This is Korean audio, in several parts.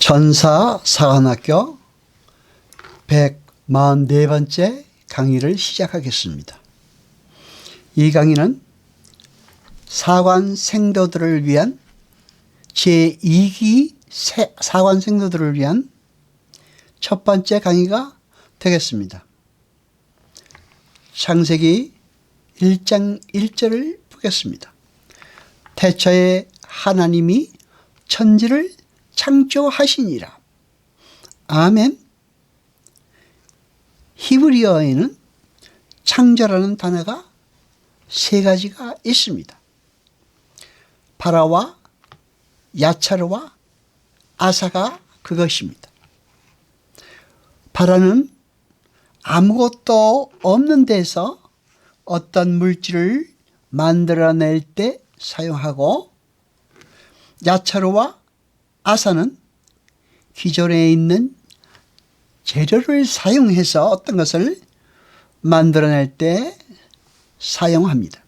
전사사관학교 144번째 강의를 시작하겠습니다. 이 강의는 사관생도들을 위한 제2기 사관생도들을 위한 첫 번째 강의가 되겠습니다. 창세기 1장 1절을 보겠습니다. 태초에 하나님이 천지를 창조하시니라. 아멘. 히브리어에는 창조라는 단어가 세 가지가 있습니다. 바라와 야차르와 아사가 그것입니다. 바라는 아무것도 없는 데서 어떤 물질을 만들어낼 때 사용하고, 야차르와 아사는 기존에 있는 재료를 사용해서 어떤 것을 만들어낼 때 사용합니다.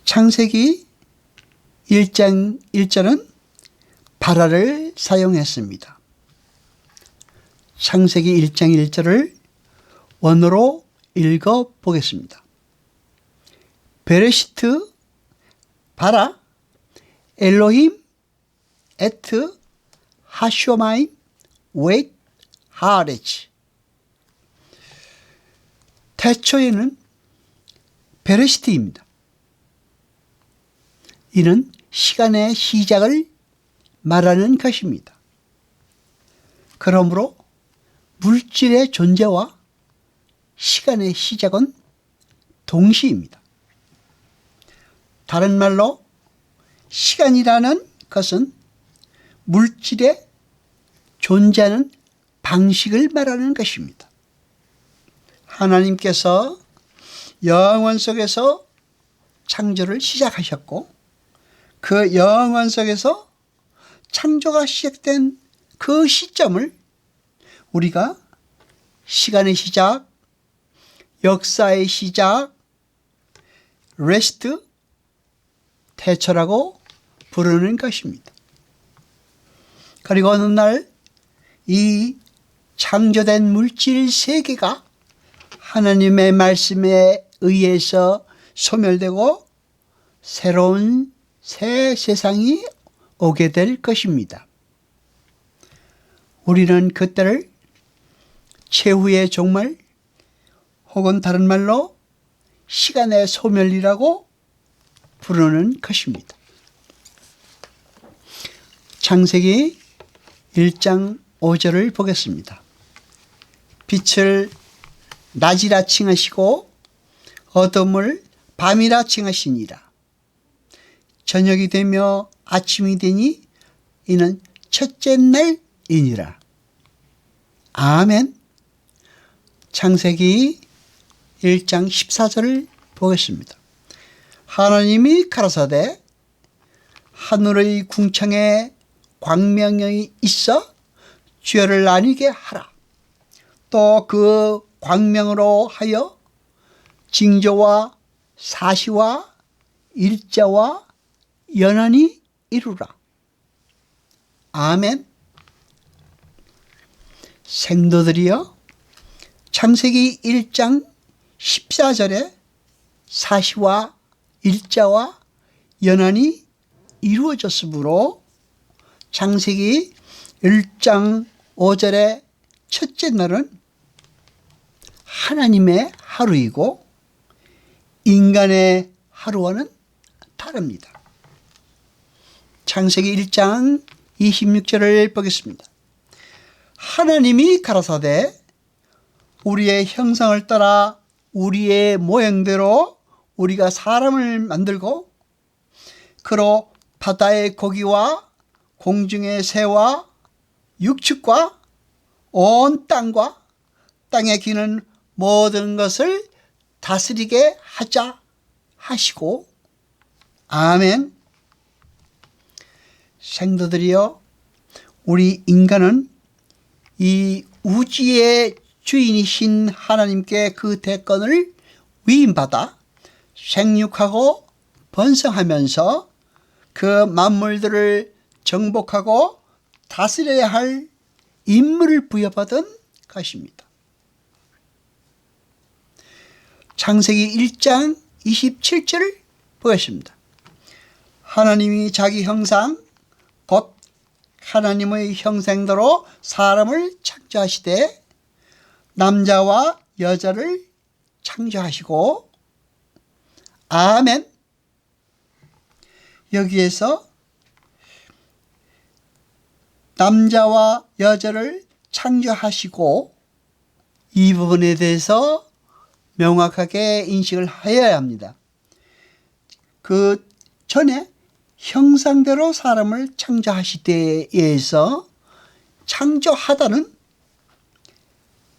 창세기 1장 1절은 바라를 사용했습니다. 창세기 1장 1절을 원어로 읽어보겠습니다. 베레시트 바라 엘로힘 에트 하쇼마임 웨이트 하레치. 태초에는 베레시트입니다. 이는 시간의 시작을 말하는 것입니다. 그러므로 물질의 존재와 시간의 시작은 동시입니다. 다른 말로 시간이라는 것은 물질의 존재하는 방식을 말하는 것입니다. 하나님께서 영원 속에서 창조를 시작하셨고, 그 영원 속에서 창조가 시작된 그 시점을 우리가 시간의 시작, 역사의 시작, 레스트, 태초라고 부르는 것입니다. 그리고 어느 날 이 창조된 물질 세계가 하나님의 말씀에 의해서 소멸되고 새로운 새 세상이 오게 될 것입니다. 우리는 그때를 최후의 종말, 혹은 다른 말로 시간의 소멸이라고 부르는 것입니다. 창세기 1장 5절을 보겠습니다. 빛을 낮이라 칭하시고 어둠을 밤이라 칭하시니라. 저녁이 되며 아침이 되니 이는 첫째 날이니라. 아멘. 창세기 1장 14절을 보겠습니다. 하나님이 가라사대 하늘의 궁창에 광명이 있어 주야를 나뉘게 하라. 또 그 광명으로 하여 징조와 사시와 일자와 연한이 이루라. 아멘. 생도들이여, 창세기 1장 14절에 사시와 일자와 연한이 이루어졌으므로 창세기 1장 5절의 첫째 날은 하나님의 하루이고 인간의 하루와는 다릅니다. 창세기 1장 26절을 보겠습니다. 하나님이 가라사대 우리의 형상을 따라 우리의 모양대로 우리가 사람을 만들고 그로 바다의 고기와 공중의 새와 육축과 온 땅과 땅에 기는 모든 것을 다스리게 하자 하시고. 아멘. 생도들이여, 우리 인간은 이 우주의 주인이신 하나님께 그 대권을 위임받아 생육하고 번성하면서 그 만물들을 정복하고 다스려야 할 임무를 부여받은 것입니다. 창세기 1장 27절을 보겠습니다. 하나님이 자기 형상 곧 하나님의 형상대로 사람을 창조하시되 남자와 여자를 창조하시고 아멘. 여기에서 남자와 여자를 창조하시고 이 부분에 대해서 명확하게 인식을 하여야 합니다. 그 전에 형상대로 사람을 창조하시되에서 창조하다는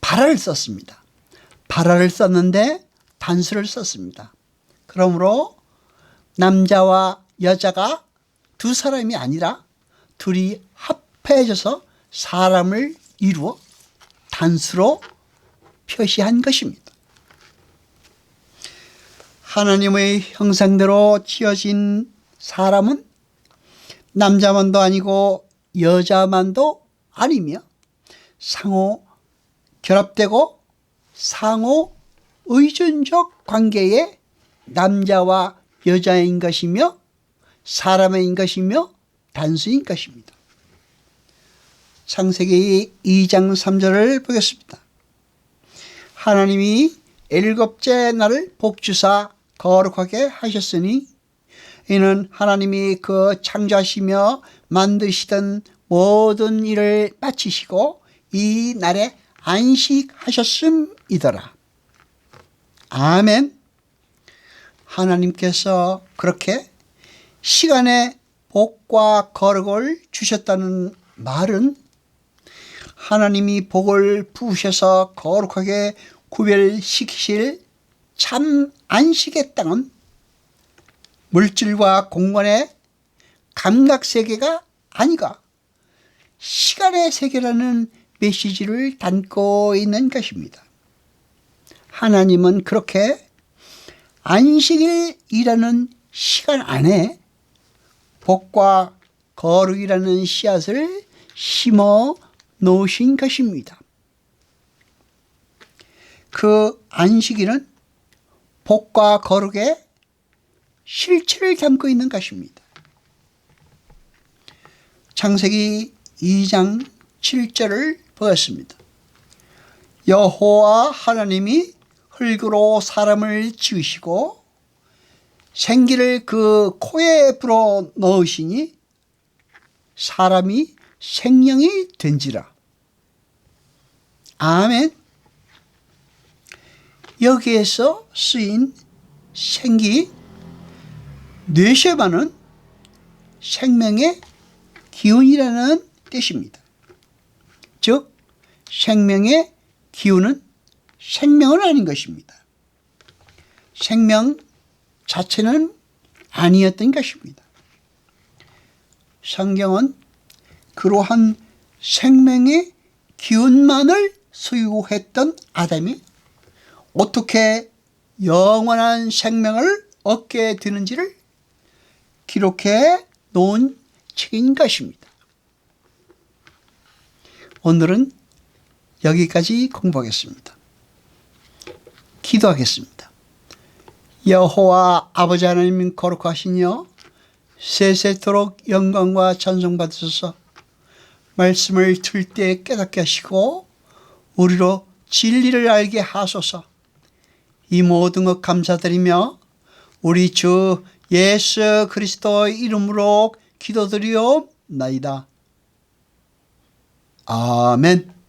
발아를 썼습니다. 발아를 썼는데 단수를 썼습니다. 그러므로 남자와 여자가 두 사람이 아니라 둘이 합해져서 사람을 이루어 단수로 표시한 것입니다. 하나님의 형상대로 지어진 사람은 남자만도 아니고 여자만도 아니며 상호 결합되고 상호 의존적 관계의 남자와 여자인 것이며 사람인 것이며 단수인 것입니다. 창세기 2장 3절을 보겠습니다. 하나님이 일곱째 날을 복주사 거룩하게 하셨으니 이는 하나님이 그 창조하시며 만드시던 모든 일을 마치시고 이 날에 안식하셨음이더라. 아멘. 하나님께서 그렇게 시간에 복과 거룩을 주셨다는 말은 하나님이 복을 부으셔서 거룩하게 구별시키실 참 안식의 땅은 물질과 공간의 감각세계가 아니가 시간의 세계라는 메시지를 담고 있는 것입니다. 하나님은 그렇게 안식일이라는 시간 안에 복과 거룩이라는 씨앗을 심어 놓으신 것입니다. 그 안식일은 복과 거룩의 실체를 담고 있는 것입니다. 창세기 2장 7절을 보았습니다. 여호와 하나님이 흙으로 사람을 지으시고 생기를 그 코에 불어 넣으시니 사람이 생명이 된지라. 아멘. 여기에서 쓰인 생기 뇌쉐바는 생명의 기운이라는 뜻입니다. 즉 생명의 기운은 생명은 아닌 것입니다. 생명 자체는 아니었던 것입니다. 성경은 그러한 생명의 기운만을 소유했던 아담이 어떻게 영원한 생명을 얻게 되는지를 기록해 놓은 책인 것입니다. 오늘은 여기까지 공부하겠습니다. 기도하겠습니다. 여호와 아버지 하나님 거룩하시며 세세토록 영광과 찬송 받으소서. 말씀을 들 때 깨닫게 하시고 우리로 진리를 알게 하소서. 이 모든 것 감사드리며 우리 주 예수 그리스도의 이름으로 기도드리옵나이다. 아멘.